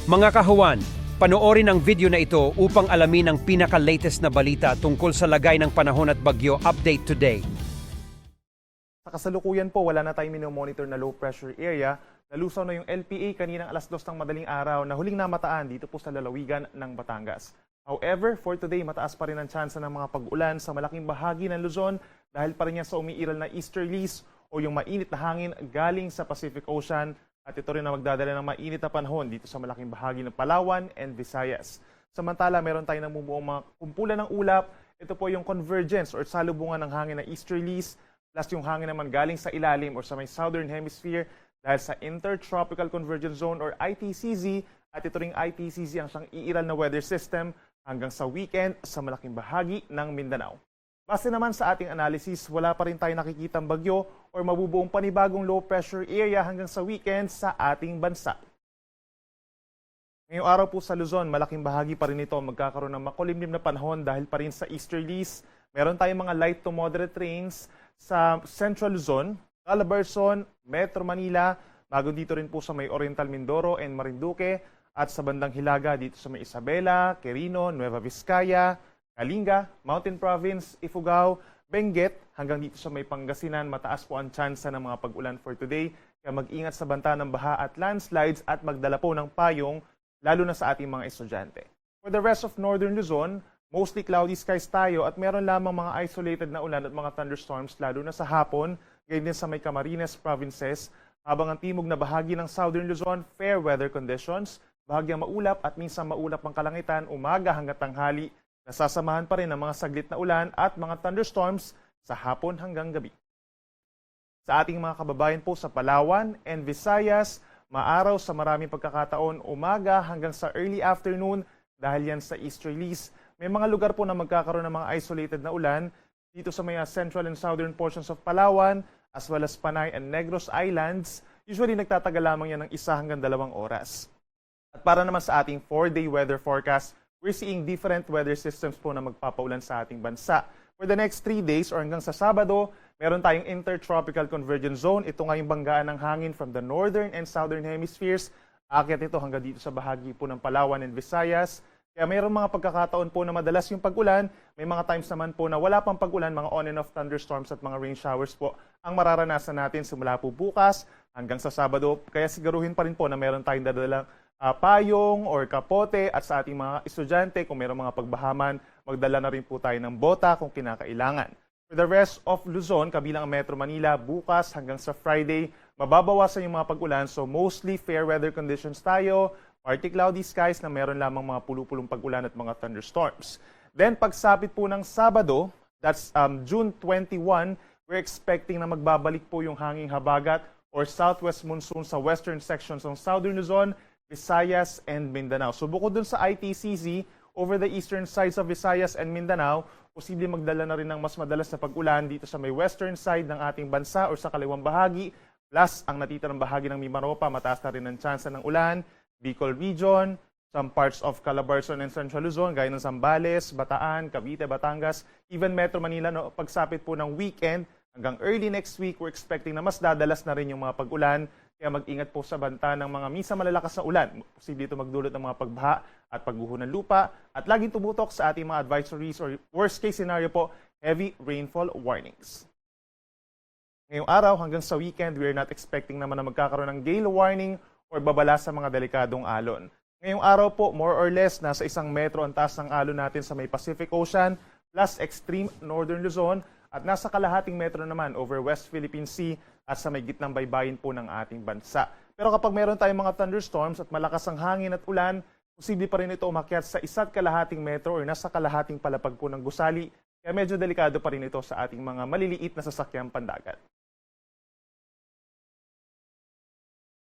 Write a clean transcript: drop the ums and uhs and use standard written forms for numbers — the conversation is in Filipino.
Mga kahuwan, panoorin ang video na ito upang alamin ang pinaka-latest na balita tungkol sa lagay ng panahon at bagyo update today. Sa kasalukuyan po, wala na tayong minomonitor na low pressure area. Nalusaw na yung LPA kaninang alas 2 ng madaling araw na huling namataan dito po sa lalawigan ng Batangas. However, for today, mataas pa rin ang tsansa ng mga pag-ulan sa malaking bahagi ng Luzon dahil pa rin yan sa umiiral na easterlies o yung mainit na hangin galing sa Pacific Ocean. At ito rin na magdadala ng mainit na panahon dito sa malaking bahagi ng Palawan and Visayas. Samantala, meron tayong namumuong mga kumpulan ng ulap. Ito po yung convergence or salubungan ng hangin na easterlies plus yung hangin naman galing sa ilalim or sa may southern hemisphere dahil sa Intertropical Convergence Zone or ITCZ. At ito ring ITCZ ang siyang iiral na weather system hanggang sa weekend sa malaking bahagi ng Mindanao. Base naman sa ating analysis, wala pa rin tayo nakikitang bagyo o mabubuong panibagong low pressure area hanggang sa weekend sa ating bansa. Ngayong araw po sa Luzon, malaking bahagi pa rin ito magkakaroon ng makulimlim na panahon dahil pa rin sa easterlies. Meron tayong mga light to moderate rains sa Central Luzon, Calabarzon, Metro Manila, bago dito rin po sa may Oriental Mindoro and Marinduque at sa bandang Hilaga dito sa may Isabela, Quirino, Nueva Vizcaya, Kalinga, Mountain Province, Ifugao, Benguet, hanggang dito sa may Pangasinan, mataas po ang tsansa ng mga pag-ulan for today. Kaya mag-ingat sa banta ng baha at landslides at magdala po ng payong, lalo na sa ating mga estudyante. For the rest of Northern Luzon, mostly cloudy skies tayo at meron lamang mga isolated na ulan at mga thunderstorms, lalo na sa hapon, ganyan din sa may Camarines Provinces, habang ang timog na bahagi ng Southern Luzon, fair weather conditions, bahagyang maulap at minsan maulap ang kalangitan, umaga hanggang tanghali. Nasasamahan pa rin ng mga saglit na ulan at mga thunderstorms sa hapon hanggang gabi. Sa ating mga kababayan po sa Palawan and Visayas, maaraw sa maraming pagkakataon umaga hanggang sa early afternoon dahil yan sa easterlies. May mga lugar po na magkakaroon ng mga isolated na ulan dito sa mga central and southern portions of Palawan as well as Panay and Negros Islands. Usually nagtatagal lamang yan ng 1 hanggang 2 oras. At para naman sa ating 4-day weather forecast, we're seeing different weather systems po na magpapaulan sa ating bansa. For the next 3 days or hanggang sa Sabado, meron tayong Intertropical Convergence Zone. Ito nga yung banggaan ng hangin from the northern and southern hemispheres. Aakyat ito hanggang dito sa bahagi po ng Palawan and Visayas. Kaya mayroong mga pagkakataon po na madalas yung pag-ulan. May mga times naman po na wala pang pag-ulan, mga on and off thunderstorms at mga rain showers po ang mararanasan natin simula po bukas hanggang sa Sabado. Kaya siguruhin pa rin po na meron tayong dadalang payong or kapote at sa ating mga estudyante kung mayroong mga pagbahaman, magdala na rin po tayo ng bota kung kinakailangan. For the rest of Luzon, kabilang ang Metro Manila, bukas hanggang sa Friday, mababawasan yung mga pag-ulan. So mostly fair weather conditions tayo, partly cloudy skies na meron lamang mga pulupulong pag-ulan at mga thunderstorms. Then pagsapit po ng Sabado, that's June 21, we're expecting na magbabalik po yung hanging habagat or southwest monsoon sa western sections ng Southern Luzon, Visayas and Mindanao. So bukod dun sa ITCZ, over the eastern sides of Visayas and Mindanao, posible magdala na rin ng mas madalas na pag-ulan dito sa may western side ng ating bansa or sa kaliwang bahagi. Plus, ang natitirang bahagi ng Mimaropa, mataas na rin ang tsansa ng ulan. Bicol Region, some parts of Calabarzon and Central Luzon, gaya ng Zambales, Bataan, Cavite, Batangas, even Metro Manila, no, pagsapit po ng weekend, hanggang early next week, we're expecting na mas dadalas na rin yung mga pag-ulan. Kaya mag-ingat po sa banta ng mga minsan malalakas na ulan. Posible ito magdulot ng mga pagbaha at pagguho ng lupa. At laging tumutok sa ating mga advisories or worst case scenario po, heavy rainfall warnings. Ngayong araw hanggang sa weekend, we are not expecting naman na magkakaroon ng gale warning or babala sa mga delikadong alon. Ngayong araw po, more or less, nasa 1 metro ang taas ng alon natin sa may Pacific Ocean plus extreme northern Luzon at nasa kalahating metro naman over West Philippine Sea at sa may gitnang baybayin po ng ating bansa. Pero kapag meron tayong mga thunderstorms at malakas ang hangin at ulan, posible pa rin ito umakyat sa 1 kalahating metro or nasa kalahating palapag po ng gusali. Kaya medyo delikado pa rin ito sa ating mga maliliit na sasakyang pandagat.